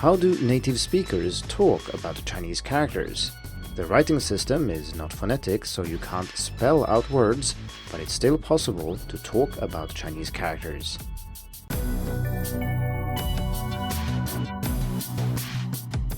How do native speakers talk about Chinese characters? The writing system is not phonetic, so you can't spell out words, but it's still possible to talk about Chinese characters.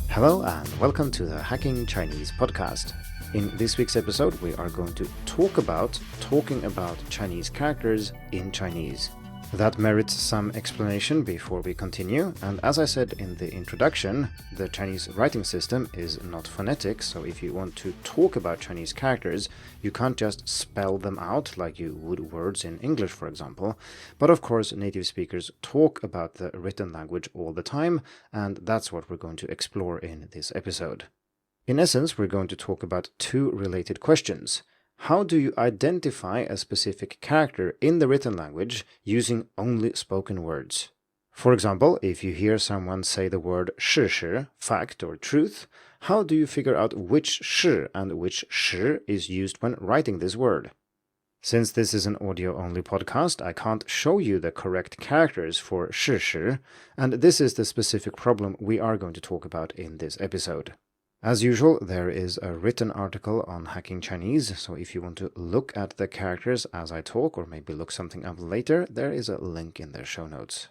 Hello and welcome to the Hacking Chinese podcast. In this week's episode, we are going to talk about talking about Chinese characters in Chinese. That merits some explanation before we continue, and as I said in the introduction, the Chinese writing system is not phonetic, so if you want to talk about Chinese characters, you can't just spell them out like you would words in English, for example. But of course, native speakers talk about the written language all the time, and that's what we're going to explore in this episode. In essence, we're going to talk about two related questions. How do you identify a specific character in the written language using only spoken words? For example, if you hear someone say the word 事实, fact or truth, how do you figure out which 是 and which 实 is used when writing this word? Since this is an audio-only podcast, I can't show you the correct characters for 事实, and this is the specific problem we are going to talk about in this episode. As usual, there is a written article on Hacking Chinese, so if you want to look at the characters as I talk or maybe look something up later, there is a link in the show notes.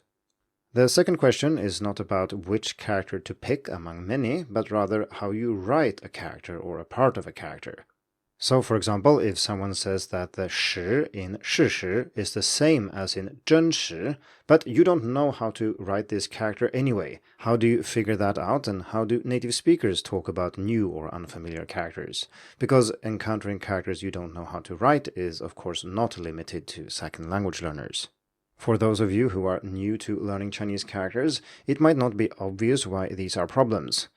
The second question is not about which character to pick among many, but rather how you write a character or a part of a character. So, for example, if someone says that the 实 in 事实 is the same as in 真实, but you don't know how to write this character anyway, how do you figure that out, and how do native speakers talk about new or unfamiliar characters? Because encountering characters you don't know how to write is, of course, not limited to second language learners. For those of you who are new to learning Chinese characters, it might not be obvious why these are problems.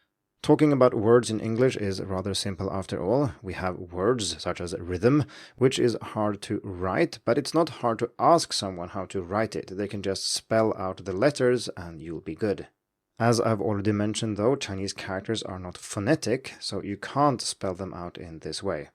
Talking about words in English is rather simple after all. We have words such as rhythm, which is hard to write, but it's not hard to ask someone how to write it. They can just spell out the letters and you'll be good. As I've already mentioned though, Chinese characters are not phonetic, so you can't spell them out in this way.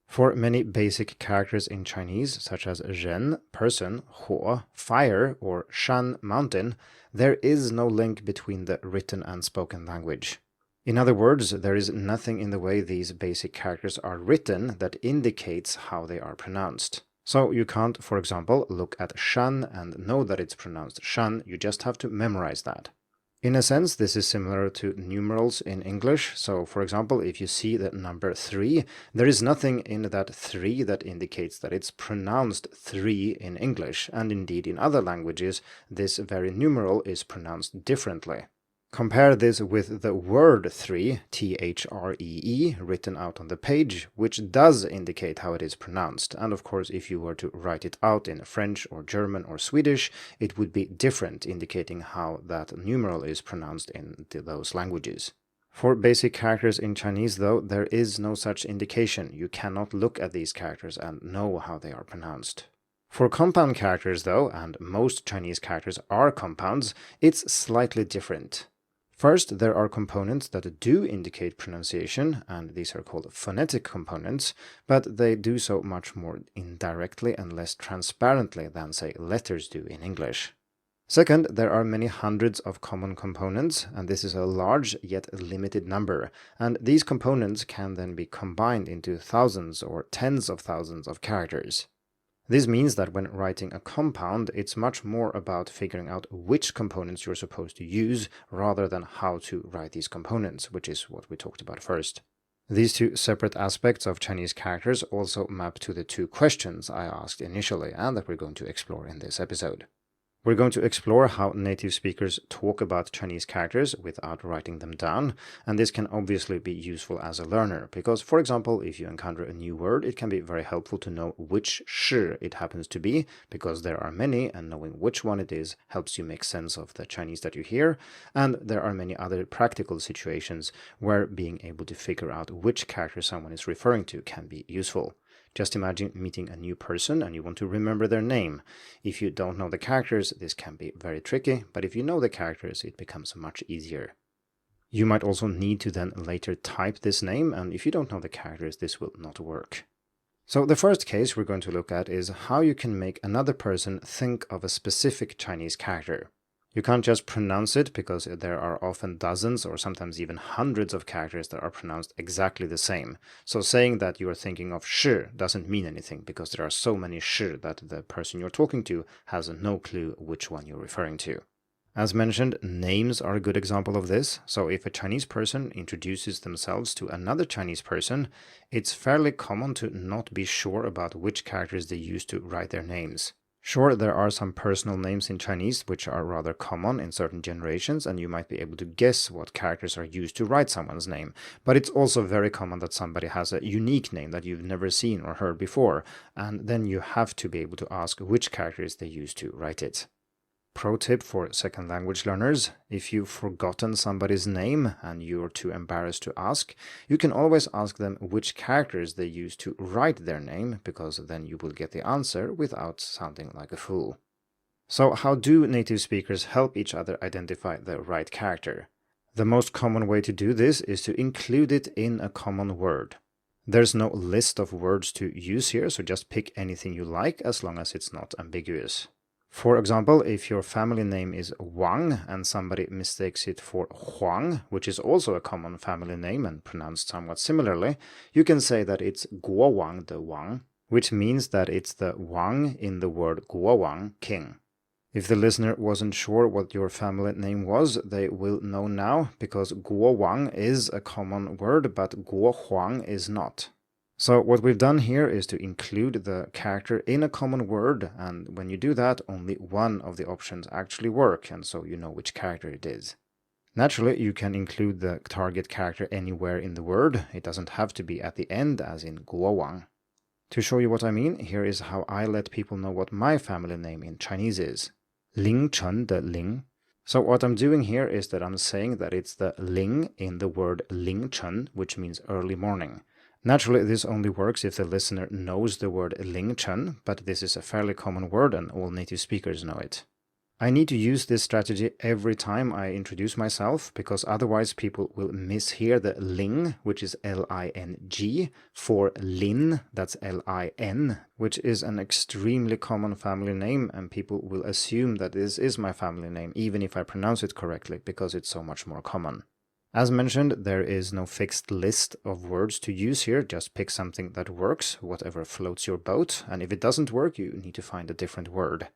For many basic characters in Chinese, such as zhen, person, huo, fire, or shan, mountain, there is no link between the written and spoken language. In other words, there is nothing in the way these basic characters are written that indicates how they are pronounced. So you can't, for example, look at shan and know that it's pronounced shan, you just have to memorize that. In a sense, this is similar to numerals in English. So, for example, if you see the number 3, there is nothing in that 3 that indicates that it's pronounced 3 in English, and indeed in other languages, this very numeral is pronounced differently. Compare this with the word 3, T-H-R-E-E, written out on the page, which does indicate how it is pronounced. And of course, if you were to write it out in French or German or Swedish, it would be different, indicating how that numeral is pronounced in those languages. For basic characters in Chinese, though, there is no such indication. You cannot look at these characters and know how they are pronounced. For compound characters, though, and most Chinese characters are compounds, it's slightly different. First, there are components that do indicate pronunciation, and these are called phonetic components, but they do so much more indirectly and less transparently than, say, letters do in English. Second, there are many hundreds of common components, and this is a large yet limited number, and these components can then be combined into thousands or tens of thousands of characters. This means that when writing a compound, it's much more about figuring out which components you're supposed to use rather than how to write these components, which is what we talked about first. These two separate aspects of Chinese characters also map to the two questions I asked initially and that we're going to explore in this episode. We're going to explore how native speakers talk about Chinese characters without writing them down, and this can obviously be useful as a learner, because, for example, if you encounter a new word, it can be very helpful to know which 是 it happens to be, because there are many, and knowing which one it is helps you make sense of the Chinese that you hear, and there are many other practical situations where being able to figure out which character someone is referring to can be useful. Just imagine meeting a new person and you want to remember their name. If you don't know the characters, this can be very tricky, but if you know the characters, it becomes much easier. You might also need to then later type this name, and if you don't know the characters, this will not work. So the first case we're going to look at is how you can make another person think of a specific Chinese character. You can't just pronounce it because there are often dozens or sometimes even hundreds of characters that are pronounced exactly the same. So saying that you are thinking of shi doesn't mean anything because there are so many shi that the person you're talking to has no clue which one you're referring to. As mentioned, names are a good example of this. So if a Chinese person introduces themselves to another Chinese person, it's fairly common to not be sure about which characters they use to write their names. Sure, there are some personal names in Chinese which are rather common in certain generations, and you might be able to guess what characters are used to write someone's name. But it's also very common that somebody has a unique name that you've never seen or heard before, and then you have to be able to ask which characters they use to write it. Pro tip for second language learners: if you've forgotten somebody's name and you're too embarrassed to ask, you can always ask them which characters they use to write their name, because then you will get the answer without sounding like a fool. So how do native speakers help each other identify the right character? The most common way to do this is to include it in a common word. There's no list of words to use here, so just pick anything you like as long as it's not ambiguous. For example, if your family name is Wang and somebody mistakes it for Huang, which is also a common family name and pronounced somewhat similarly, you can say that it's Guo Wang de Wang, which means that it's the Wang in the word Guo Wang, king. If the listener wasn't sure what your family name was, they will know now, because Guo Wang is a common word, but Guo Huang is not. So what we've done here is to include the character in a common word, and when you do that, only one of the options actually work, and so you know which character it is. Naturally, you can include the target character anywhere in the word. It doesn't have to be at the end, as in Guo Wang. To show you what I mean, here is how I let people know what my family name in Chinese is. Ling Chen de Ling. So what I'm doing here is that I'm saying that it's the Ling in the word Ling Chen, which means early morning. Naturally, this only works if the listener knows the word Ling Chen, but this is a fairly common word and all native speakers know it. I need to use this strategy every time I introduce myself, because otherwise people will mishear the Ling, which is L-I-N-G, for Lin, that's L-I-N, which is an extremely common family name, and people will assume that this is my family name, even if I pronounce it correctly, because it's so much more common. As mentioned, there is no fixed list of words to use here, just pick something that works, whatever floats your boat, and if it doesn't work, you need to find a different word.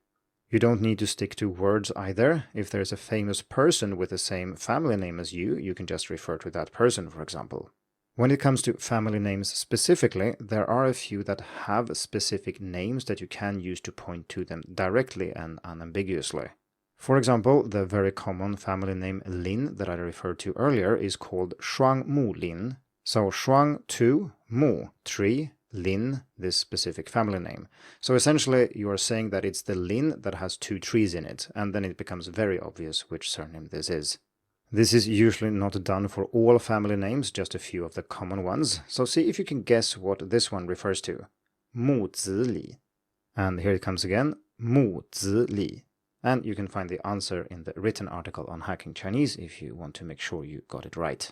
You don't need to stick to words either. If there's a famous person with the same family name as you can just refer to that person, for example. When it comes to family names specifically, there are a few that have specific names that you can use to point to them directly and unambiguously. For example, the very common family name Lin that I referred to earlier is called Shuang Mu Lin. So Shuang 2, Mu 3, Lin, this specific family name. So essentially you are saying that it's the Lin that has 2 trees in it, and then it becomes very obvious which surname this is. This is usually not done for all family names, just a few of the common ones. So see if you can guess what this one refers to. Mu Zi Li. And here it comes again, Mu Zi Li. And you can find the answer in the written article on Hacking Chinese if you want to make sure you got it right.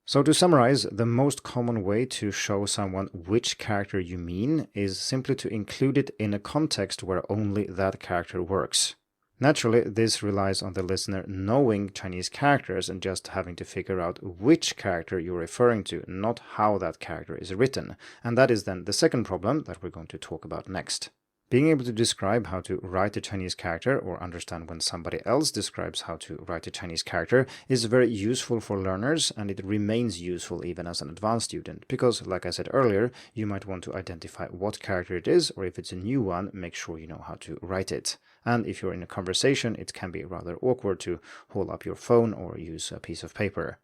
So to summarize, the most common way to show someone which character you mean is simply to include it in a context where only that character works. Naturally, this relies on the listener knowing Chinese characters and just having to figure out which character you're referring to, not how that character is written. And that is then the second problem that we're going to talk about next. Being able to describe how to write a Chinese character or understand when somebody else describes how to write a Chinese character is very useful for learners, and it remains useful even as an advanced student because, like I said earlier, you might want to identify what character it is, or if it's a new one, make sure you know how to write it. And if you're in a conversation, it can be rather awkward to hold up your phone or use a piece of paper.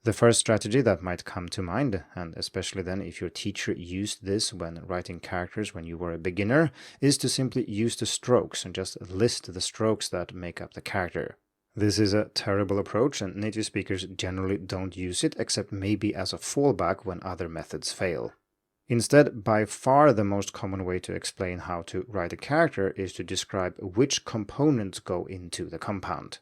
The first strategy that might come to mind, and especially then if your teacher used this when writing characters when you were a beginner, is to simply use the strokes and just list the strokes that make up the character. This is a terrible approach, and native speakers generally don't use it except maybe as a fallback when other methods fail. Instead, by far the most common way to explain how to write a character is to describe which components go into the compound.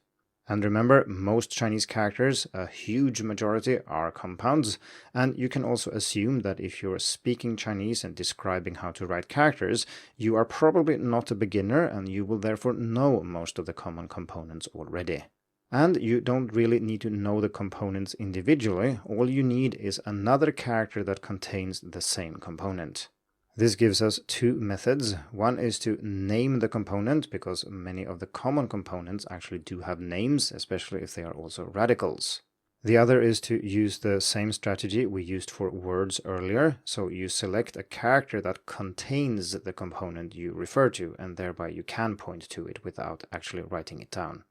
And remember, most Chinese characters, a huge majority, are compounds, and you can also assume that if you're speaking Chinese and describing how to write characters, you are probably not a beginner and you will therefore know most of the common components already. And you don't really need to know the components individually, all you need is another character that contains the same component. This gives us two methods. One is to name the component, because many of the common components actually do have names, especially if they are also radicals. The other is to use the same strategy we used for words earlier, so you select a character that contains the component you refer to, and thereby you can point to it without actually writing it down.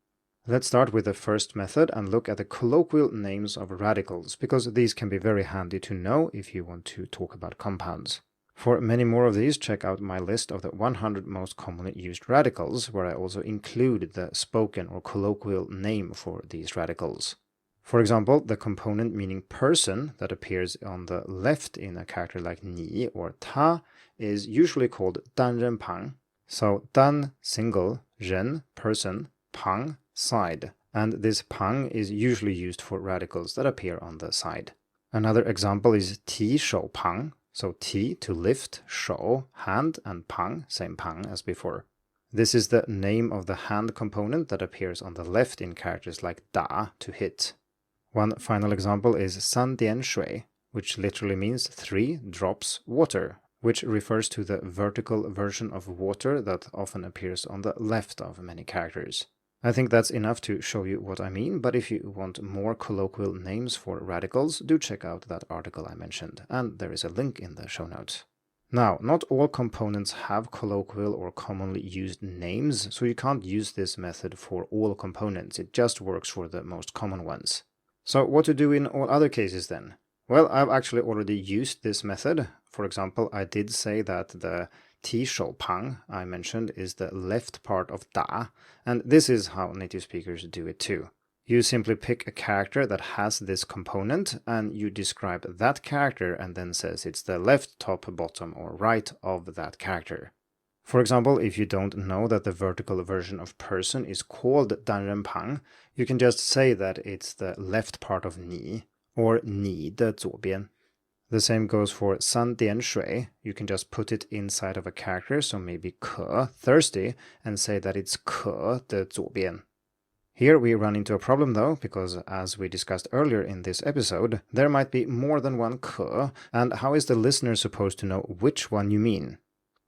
Let's start with the first method and look at the colloquial names of radicals, because these can be very handy to know if you want to talk about compounds. For many more of these, check out my list of the 100 most commonly used radicals, where I also include the spoken or colloquial name for these radicals. For example, the component meaning person that appears on the left in a character like ni or ta is usually called 单人旁. So 单 single, 人 person, 旁 side, and this 旁 is usually used for radicals that appear on the side. Another example is 提手旁. So ti to lift, shou hand, and pang, same pang as before. This is the name of the hand component that appears on the left in characters like da to hit. One final example is 三点水, which literally means 3 drops water, which refers to the vertical version of water that often appears on the left of many characters. I think that's enough to show you what I mean, but if you want more colloquial names for radicals, do check out that article I mentioned, and there is a link in the show notes. Now, not all components have colloquial or commonly used names, so you can't use this method for all components, it just works for the most common ones. So what to do in all other cases then? Well, I've actually already used this method. For example, I did say that the 提手旁 I mentioned is the left part of da, and this is how native speakers do it too. You simply pick a character that has this component and you describe that character and then says it's the left, top, bottom, or right of that character. For example, if you don't know that the vertical version of person is called 单人旁, you can just say that it's the left part of ni, or 你的左边. The same goes for 三点水. You can just put it inside of a character, so maybe 渴, thirsty, and say that it's 渴的左边. Here we run into a problem though, because as we discussed earlier in this episode, there might be more than one 渴, and how is the listener supposed to know which one you mean?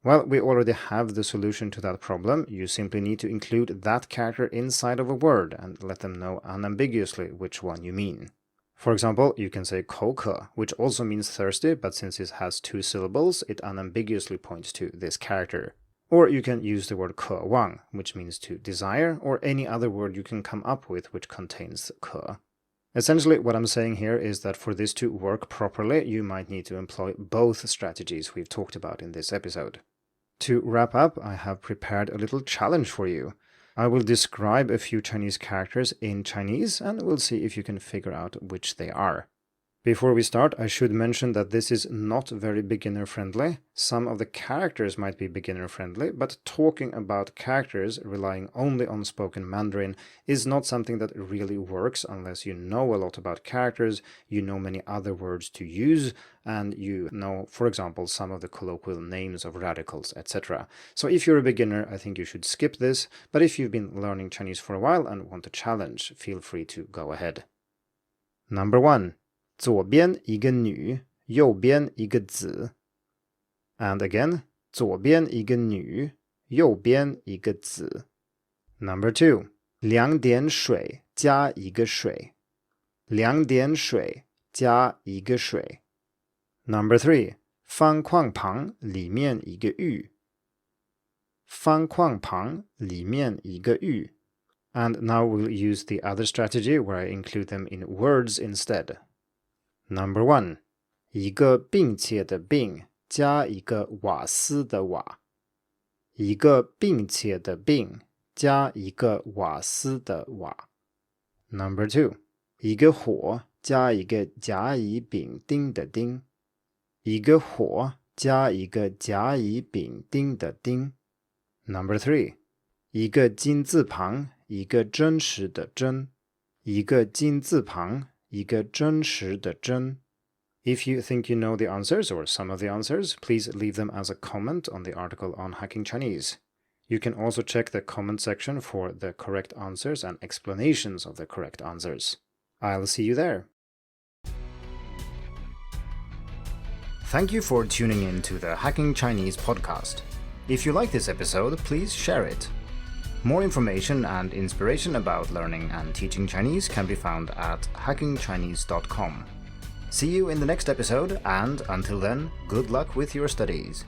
Well, we already have the solution to that problem. You simply need to include that character inside of a word and let them know unambiguously which one you mean. For example, you can say 口渴, which also means thirsty, but since it has 2 syllables, it unambiguously points to this character. Or you can use the word 渴望, which means to desire, or any other word you can come up with which contains 渴. Essentially, what I'm saying here is that for this to work properly, you might need to employ both strategies we've talked about in this episode. To wrap up, I have prepared a little challenge for you. I will describe a few Chinese characters in Chinese, and we'll see if you can figure out which they are. Before we start, I should mention that this is not very beginner-friendly. Some of the characters might be beginner-friendly, but talking about characters relying only on spoken Mandarin is not something that really works unless you know a lot about characters, you know many other words to use, and you know, for example, some of the colloquial names of radicals, etc. So if you're a beginner, I think you should skip this, but if you've been learning Chinese for a while and want a challenge, feel free to go ahead. Number 1. 左边一个女，右边一个子. And again, 左边一个女，右边一个子. Number 2. 2点水加一个水。2点水加一个水。Number 3. 方框旁里面一个玉。方框旁里面一个玉. And now we'll use the other strategy where I include them in words instead. Number 1. 一个并且的并加一个瓦斯的瓦。一个并且的并加一个瓦斯的瓦。Number 2. 一个火加一个甲乙丙丁的丁。一个火加一个甲乙丙丁的丁。Number 3. 一个金字旁一个真实的真，一个金字旁，一个真实的真。If you think you know the answers or some of the answers, please leave them as a comment on the article on Hacking Chinese. You can also check the comment section for the correct answers and explanations of the correct answers. I'll see you there. Thank you for tuning in to the Hacking Chinese podcast. If you like this episode, please share it. More information and inspiration about learning and teaching Chinese can be found at hackingchinese.com. See you in the next episode, and until then, good luck with your studies.